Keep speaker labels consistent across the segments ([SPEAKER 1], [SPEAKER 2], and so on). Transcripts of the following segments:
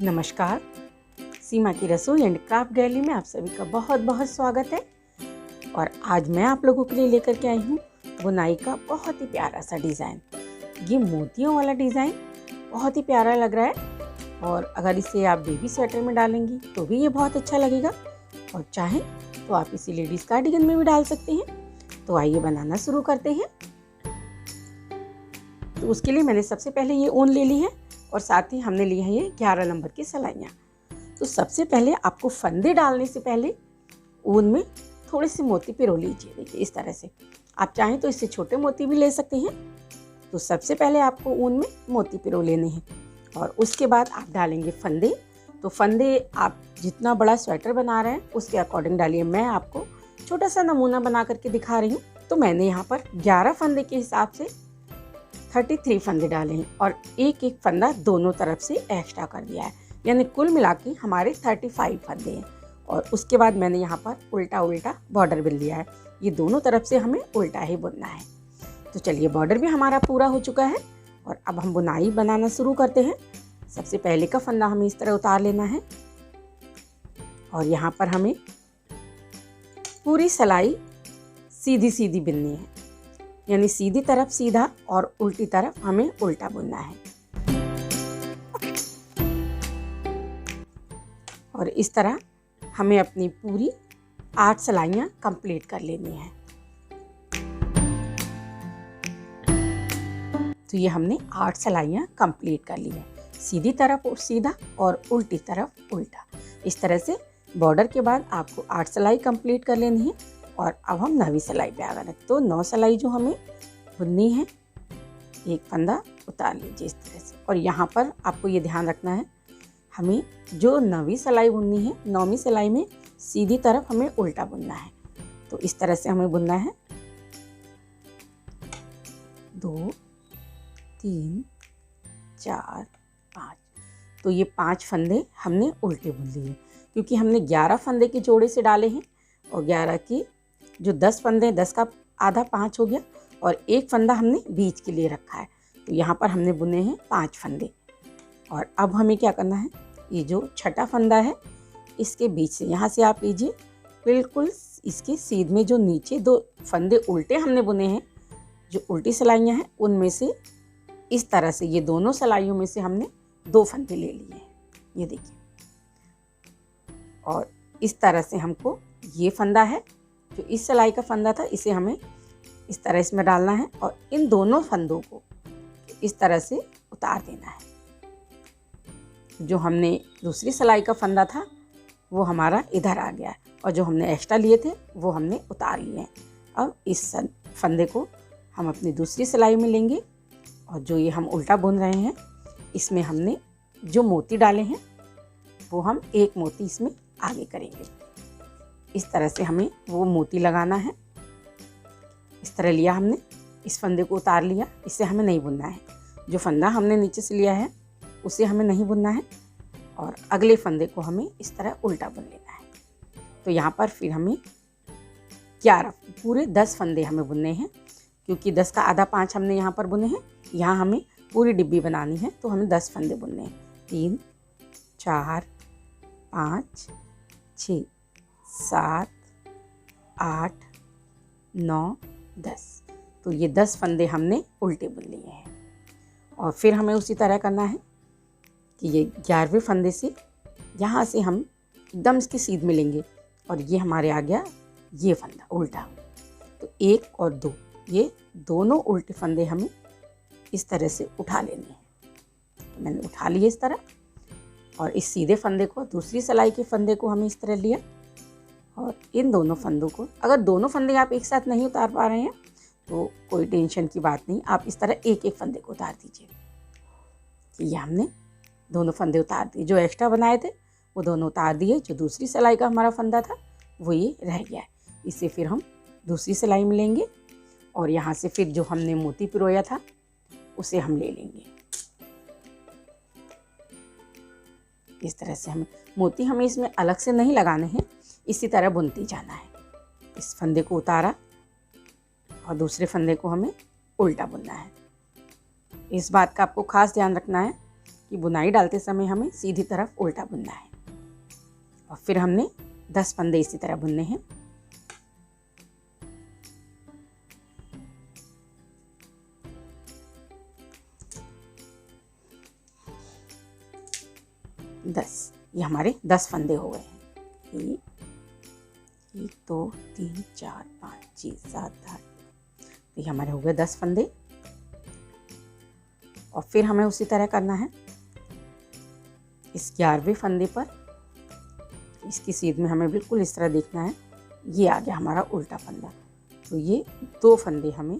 [SPEAKER 1] नमस्कार, सीमा की रसोई एंड क्राफ्ट गैलरी में आप सभी का बहुत बहुत स्वागत है। और आज मैं आप लोगों के लिए लेकर के आई हूँ बुनाई का बहुत ही प्यारा सा डिज़ाइन। ये मोतियों वाला डिज़ाइन बहुत ही प्यारा लग रहा है और अगर इसे आप बेबी स्वेटर में डालेंगी तो भी ये बहुत अच्छा लगेगा और चाहें तो आप इसे लेडीज़ कार्डिगन में भी डाल सकते हैं। तो आइए बनाना शुरू करते हैं। तो उसके लिए मैंने सबसे पहले ये ऊन ले ली है और साथ ही हमने लिए हैं ये 11 नंबर की सलाइयाँ। तो सबसे पहले आपको फंदे डालने से पहले ऊन में थोड़े से मोती पिरो लीजिए। देखिए इस तरह से, आप चाहें तो इससे छोटे मोती भी ले सकते हैं। तो सबसे पहले आपको ऊन में मोती पिरो लेने हैं और उसके बाद आप डालेंगे फंदे। तो फंदे आप जितना बड़ा स्वेटर बना रहे हैं उसके अकॉर्डिंग डालिए। मैं आपको छोटा सा नमूना बना करके दिखा रही हूँ। तो मैंने यहाँ पर 11 फंदे के हिसाब से 33 फंदे डाले हैं और एक एक फंदा दोनों तरफ से एक्स्ट्रा कर दिया है, यानी कुल मिला के हमारे 35 फंदे हैं। और उसके बाद मैंने यहाँ पर उल्टा उल्टा बॉर्डर बुन लिया है। ये दोनों तरफ से हमें उल्टा ही बुनना है। तो चलिए, बॉर्डर भी हमारा पूरा हो चुका है और अब हम बुनाई बनाना शुरू करते हैं। सबसे पहले का फंदा हमें इस तरह उतार लेना है और यहाँ पर हमें पूरी सिलाई सीधी सीधी बुननी है, यानी सीधी तरफ सीधा और उल्टी तरफ हमें उल्टा बुनना है। और इस तरह हमें अपनी पूरी 8 सिलाइयाँ कंप्लीट कर लेनी है। तो ये हमने 8 सिलाइयाँ कंप्लीट कर ली है, सीधी तरफ और सीधा और उल्टी तरफ उल्टा। इस तरह से बॉर्डर के बाद आपको 8 सिलाई कंप्लीट कर लेनी है। और अब हम 9वीं सिलाई पे आ गए। तो 9 सिलाई जो हमें बुननी है, एक फंदा उतार लीजिए इस तरह से। और यहाँ पर आपको ये ध्यान रखना है, हमें जो 9वीं सिलाई बुननी है, 9वीं सिलाई में सीधी तरफ हमें उल्टा बुनना है। तो इस तरह से हमें बुनना है। 2 3 4 5। तो ये 5 फंदे हमने उल्टे बुन लिए, क्योंकि हमने 11 फंदे के जोड़े से डाले हैं और 11 की जो 10 फंदे, 10 का आधा 5 हो गया और एक फंदा हमने बीच के लिए रखा है। तो यहाँ पर हमने बुने हैं 5 फंदे। और अब हमें क्या करना है, ये जो छठा फंदा है इसके बीच से, यहाँ से आप लीजिए, बिल्कुल इसके सीध में जो नीचे 2 फंदे उल्टे हमने बुने हैं, जो उल्टी सिलाइयाँ हैं, उनमें से इस तरह से ये दोनों सिलाइयों में से हमने 2 फंदे ले लिए हैं। ये देखिए, और इस तरह से हमको ये फंदा है जो इस सिलाई का फंदा था, इसे हमें इस तरह इसमें डालना है और इन दोनों फंदों को इस तरह से उतार देना है। जो हमने दूसरी सिलाई का फंदा था वो हमारा इधर आ गया है और जो हमने एक्स्ट्रा लिए थे वो हमने उतार लिए हैं। अब इस फंदे को हम अपनी दूसरी सिलाई में लेंगे और जो ये हम उल्टा बुन रहे हैं, इसमें हमने जो मोती डाले हैं वो हम एक मोती इसमें आगे करेंगे। इस तरह से हमें वो मोती लगाना है। इस तरह लिया हमने, इस फंदे को उतार लिया, इससे हमें नहीं बुनना है। जो फंदा हमने नीचे से लिया है उसे हमें नहीं बुनना है और अगले फंदे को हमें इस तरह उल्टा बुन लेना है। तो यहाँ पर फिर हमें 11 पूरे 10 फंदे हमें बुनने हैं, क्योंकि 10 का आधा 5 हमने यहाँ पर बुने हैं। यहाँ हमें पूरी डिब्बी बनानी है तो हमें 10 फंदे बुनने हैं। 3 4 5 6 7 8 9 10। तो ये 10 फंदे हमने उल्टे बुन लिए हैं। और फिर हमें उसी तरह करना है कि ये 11वें फंदे से यहाँ से हम एकदम इसके सीध में लेंगे और ये हमारे आ गया ये फंदा उल्टा। तो 1 और 2, ये दोनों उल्टे फंदे हमें इस तरह से उठा लेने हैं। तो मैंने उठा लिए इस तरह, और इस सीधे फंदे को, दूसरी सिलाई के फंदे को हमें इस तरह लिया और इन दोनों फंदों को, अगर दोनों फंदे आप एक साथ नहीं उतार पा रहे हैं तो कोई टेंशन की बात नहीं, आप इस तरह एक एक फंदे को उतार दीजिए। ये हमने दोनों फंदे उतार दिए, जो एक्स्ट्रा बनाए थे वो दोनों उतार दिए। जो दूसरी सिलाई का हमारा फंदा था वो ये रह गया है। इसे फिर हम दूसरी सिलाई में लेंगे और यहाँ से फिर जो हमने मोती पिरोया था उसे हम ले लेंगे। इस तरह से हमें मोती हमें इसमें अलग से नहीं लगाने हैं, इसी तरह बुनती जाना है। इस फंदे को उतारा और दूसरे फंदे को हमें उल्टा बुनना है। इस बात का आपको खास ध्यान रखना है कि बुनाई डालते समय हमें सीधी तरफ उल्टा बुनना है। और फिर हमने 10 फंदे इसी तरह बुनने हैं। ये हमारे 10 फंदे हो गए हैं। 1 2 3 4 5 6 7 8। तो ये हमारे हो गए 10 फंदे। और फिर हमें उसी तरह करना है। इस 11वें फंदे पर इसकी सीध में हमें बिल्कुल इस तरह देखना है। ये आ गया हमारा उल्टा फंदा। तो ये 2 फंदे हमें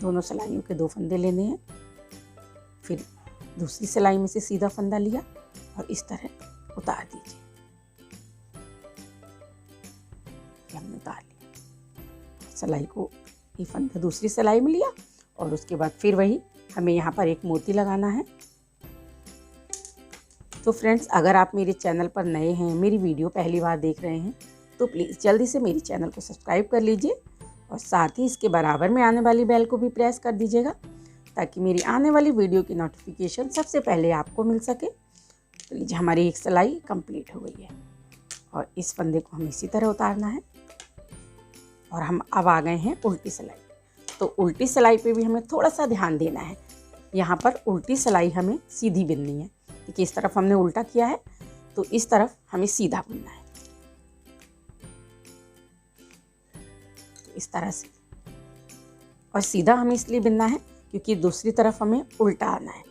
[SPEAKER 1] दोनों सिलाइयों के 2 फंदे लेने हैं। फिर दूसरी सिलाई में से सीधा फंदा लिया और इस तरह उतार दीजिए। हमने उतार लिया। सिलाई को ये फंदा दूसरी सिलाई में लिया और उसके बाद फिर वही हमें यहाँ पर एक मोती लगाना है। तो फ्रेंड्स, अगर आप मेरे चैनल पर नए हैं, मेरी वीडियो पहली बार देख रहे हैं, तो प्लीज़ जल्दी से मेरे चैनल को सब्सक्राइब कर लीजिए और साथ ही इसके बराबर में आने वाली बेल को भी प्रेस कर दीजिएगा, ताकि मेरी आने वाली वीडियो की नोटिफिकेशन सबसे पहले आपको मिल सके। तो लीजिए, हमारी एक सिलाई कंप्लीट हो गई है और इस फंदे को हमें इसी तरह उतारना है। और हम अब आ गए हैं उल्टी सिलाई। तो उल्टी सिलाई पे भी हमें थोड़ा सा ध्यान देना है। यहाँ पर उल्टी सिलाई हमें सीधी बुननी है। देखिए, इस तरफ हमने उल्टा किया है तो इस तरफ हमें सीधा बुनना है। तो इस तरह से, और सीधा हमें इसलिए बुनना है क्योंकि दूसरी तरफ हमें उल्टा आना है।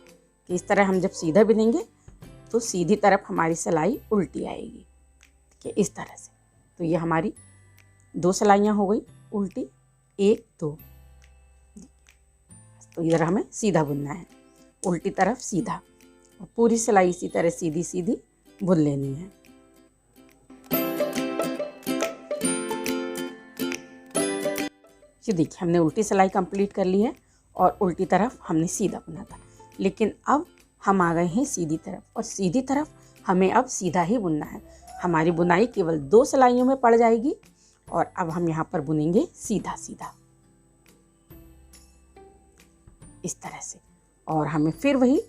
[SPEAKER 1] कि इस तरह हम जब सीधा बुनेंगे तो सीधी तरफ हमारी सिलाई उल्टी आएगी। ठीक है, इस तरह से। तो ये हमारी 2 सिलाइयाँ हो गई उल्टी, 1 2। तो इधर हमें सीधा बुनना है, उल्टी तरफ सीधा, और पूरी सिलाई इसी तरह सीधी सीधी बुन लेनी है। ये देखिए, हमने उल्टी सिलाई कंप्लीट कर ली है और उल्टी तरफ हमने सीधा बुना था। लेकिन अब हम आ गए हैं सीधी तरफ, और सीधी तरफ हमें अब सीधा ही बुनना है। हमारी बुनाई केवल 2 सिलाइयों में पड़ जाएगी और अब हम यहाँ पर बुनेंगे सीधा सीधा इस तरह से। और हमें फिर वही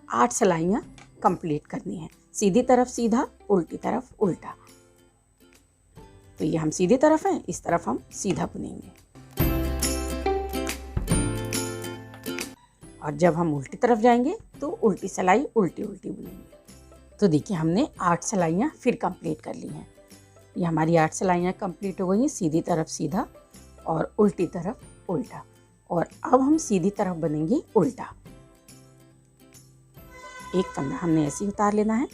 [SPEAKER 1] 8 सिलाइयाँ कंप्लीट करनी है। सीधी तरफ सीधा, उल्टी तरफ उल्टा। तो ये हम सीधी तरफ हैं, इस तरफ हम सीधा बुनेंगे। और जब हम उल्टी तरफ जाएंगे तो उल्टी सिलाई उल्टी उल्टी बुनेंगे। तो देखिए, हमने 8 सिलाइयाँ फिर कंप्लीट कर ली हैं। ये हमारी 8 सिलाइयाँ कंप्लीट हो गई हैं। सीधी तरफ सीधा और उल्टी तरफ उल्टा। और अब हम सीधी तरफ बनेंगे उल्टा। एक फंदा हमने ऐसे ही उतार लेना है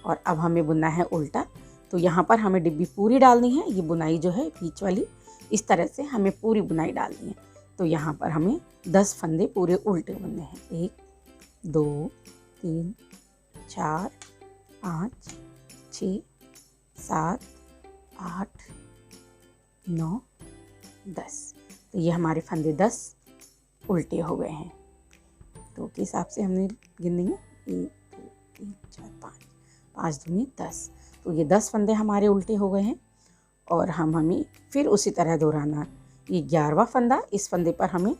[SPEAKER 1] और अब हमें बुनना है उल्टा। तो यहाँ पर हमें डिब्बी पूरी डालनी है। ये बुनाई जो है बीच वाली, इस तरह से हमें पूरी बुनाई डालनी है। तो यहाँ पर हमें 10 फंदे पूरे उल्टे बुनने हैं। 1 2 3 4 5 6 7 8 9 10। तो ये हमारे फंदे 10 उल्टे हो गए हैं। तो के हिसाब से हमने गिनेंगे 1 2 3 4 5, 5 दूनी 10। तो ये 10 फंदे हमारे उल्टे हो गए हैं और हमें फिर उसी तरह दोहराना। ये 11वां फंदा, इस फंदे पर हमें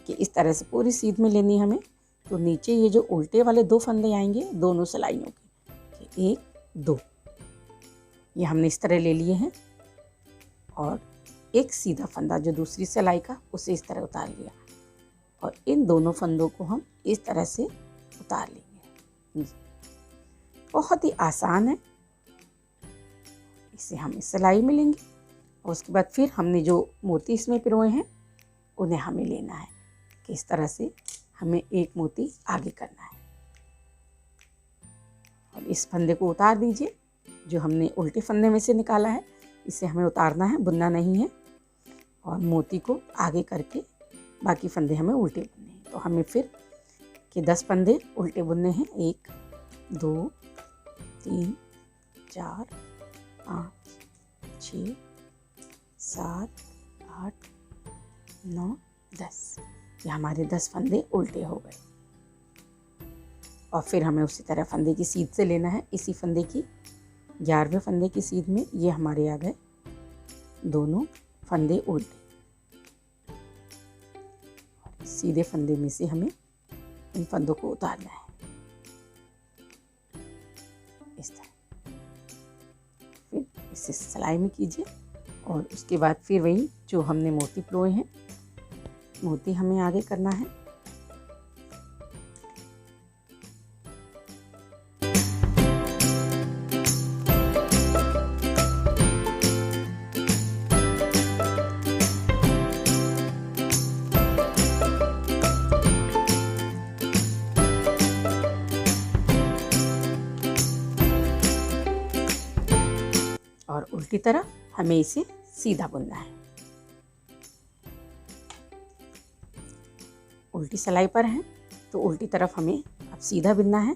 [SPEAKER 1] कि इस तरह से पूरी सीध में लेनी हमें। तो नीचे ये जो उल्टे वाले 2 फंदे आएंगे दोनों सिलाइयों के, 1 2, ये हमने इस तरह ले लिए हैं। और एक सीधा फंदा जो दूसरी सिलाई का, उसे इस तरह उतार लिया और इन दोनों फंदों को हम इस तरह से उतार लेंगे। बहुत ही आसान है। इसे हम इस सिलाई में लेंगे और उसके बाद फिर हमने जो मोती इसमें पिरोए हैं उन्हें हमें लेना है कि इस तरह से हमें एक मोती आगे करना है। और इस फंदे को उतार दीजिए जो हमने उल्टे फंदे में से निकाला है। इसे हमें उतारना है, बुनना नहीं है। और मोती को आगे करके बाकी फंदे हमें उल्टे बुनने हैं। तो हमें फिर के 10 फंदे उल्टे बुनने हैं। 1 2 3 4 5 6 7 8 9 10। ये हमारे 10 फंदे उल्टे हो गए। और फिर हमें उसी तरह फंदे की सीध से लेना है। इसी फंदे की 11वें फंदे की सीध में ये हमारे आ गए दोनों फंदे उल्टे। सीधे फंदे में से हमें इन फंदों को उतारना है। इस तरह। फिर इसे सिलाई में कीजिए और उसके बाद फिर वही जो हमने मोती पिरोए हैं, मोती हमें आगे करना है। और उल्टी तरफ हमें इसे सीधा बुनना है। उल्टी सिलाई पर है तो उल्टी तरफ हमें अब सीधा बुनना है।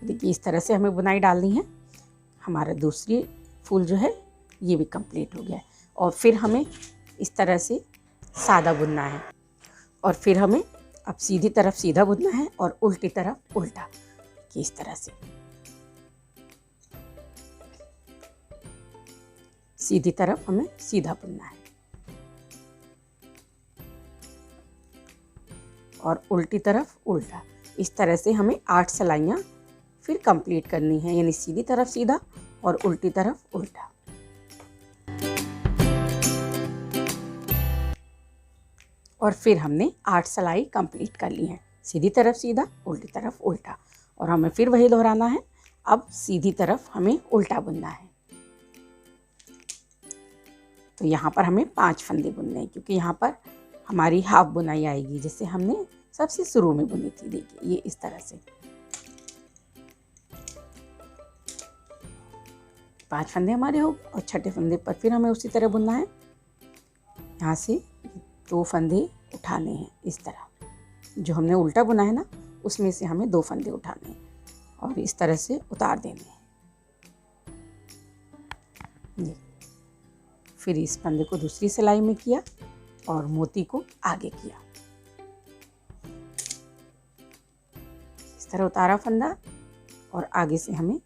[SPEAKER 1] देखिए इस तरह से हमें बुनाई डालनी है। हमारा दूसरी फूल जो है ये भी कंप्लीट हो गया है। और फिर हमें इस तरह से सादा बुनना है और फिर हमें अब सीधी तरफ सीधा बुनना है और उल्टी तरफ उल्टा, कि इस तरह से सीधी तरफ हमें सीधा बुनना है और उल्टी तरफ उल्टा। इस तरह से हमें 8 सिलाइयाँ फिर कंप्लीट करनी है, यानी सीधी तरफ सीधा और उल्टी तरफ उल्टा। और फिर हमने 8 सिलाई कंप्लीट कर ली है, सीधी तरफ सीधा उल्टी तरफ उल्टा। और हमें फिर वही दोहराना है। अब सीधी तरफ हमें उल्टा बुनना है। तो यहाँ पर हमें 5 फंदे बुनने हैं, क्योंकि यहाँ पर हमारी हाफ बुनाई आएगी जैसे हमने सबसे शुरू में बुनी थी। देखिए ये इस तरह से 5 फंदे हमारे हो और छठे फंदे पर फिर हमें उसी तरह बुनना है। यहाँ से 2 फंदे उठाने हैं इस तरह, जो हमने उल्टा बुना है ना उसमें से हमें 2 फंदे उठाने हैं और इस तरह से उतार देने हैं। ये फिर इस फंदे को दूसरी सिलाई में किया और मोती को आगे किया। इस तरह उतारा फंदा और आगे से हमें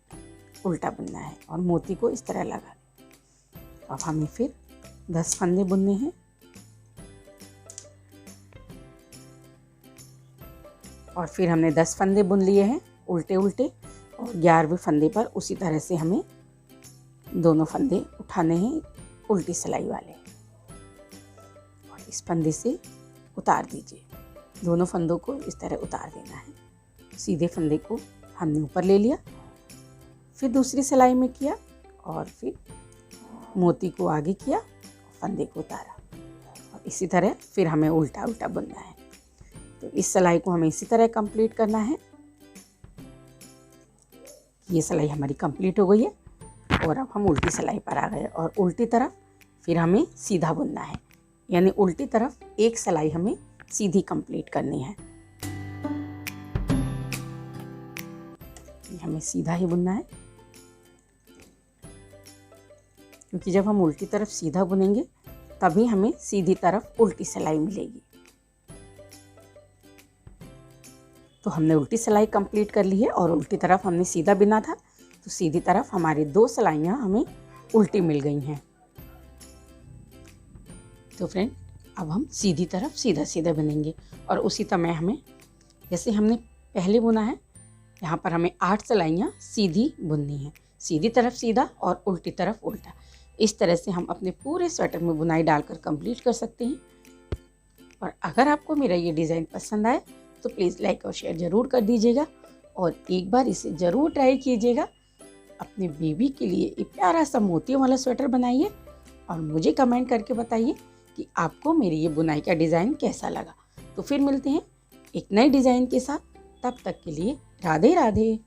[SPEAKER 1] उल्टा बुनना है और मोती को इस तरह लगा। अब हमें फिर 10 फंदे बुनने हैं और फिर हमने 10 फंदे बुन लिए हैं उल्टे उल्टे, और 11वें फंदे पर उसी तरह से हमें दोनों फंदे उठाने हैं उल्टी सिलाई वाले और इस फंदे से उतार दीजिए। दोनों फंदों को इस तरह उतार देना है। सीधे फंदे को हमने ऊपर ले लिया, फिर दूसरी सिलाई में किया और फिर मोती को आगे किया, फंदे को उतारा और इसी तरह फिर हमें उल्टा उल्टा बुनना है। तो इस सिलाई को हमें इसी तरह कंप्लीट करना है। ये सिलाई हमारी कंप्लीट हो गई है और अब हम उल्टी सिलाई पर आ गए और उल्टी तरफ फिर हमें सीधा बुनना है, यानी उल्टी तरफ एक सिलाई हमें सीधी कंप्लीट करनी है। हमें सीधा ही बुनना है, क्योंकि जब हम उल्टी तरफ सीधा बुनेंगे तभी हमें सीधी तरफ उल्टी सिलाई मिलेगी। तो हमने उल्टी सिलाई कंप्लीट कर ली है और उल्टी तरफ हमने सीधा बुना था, तो सीधी तरफ हमारी 2 सिलाइयाँ हमें उल्टी मिल गई हैं। तो फ्रेंड अब हम सीधी तरफ सीधा सीधा बुनेंगे और उसी तरह हमें जैसे हमने पहले बुना है, यहाँ पर हमें 8 सिलाइयाँ सीधी बुननी है, सीधी तरफ सीधा और उल्टी तरफ उल्टा। इस तरह से हम अपने पूरे स्वेटर में बुनाई डालकर कंप्लीट कर सकते हैं। और अगर आपको मेरा ये डिज़ाइन पसंद आए तो प्लीज़ लाइक और शेयर ज़रूर कर दीजिएगा और एक बार इसे ज़रूर ट्राई कीजिएगा। अपने बेबी के लिए एक प्यारा सा मोतियों वाला स्वेटर बनाइए और मुझे कमेंट करके बताइए कि आपको मेरी ये बुनाई का डिज़ाइन कैसा लगा। तो फिर मिलते हैं एक नए डिज़ाइन के साथ, तब तक के लिए राधे राधे।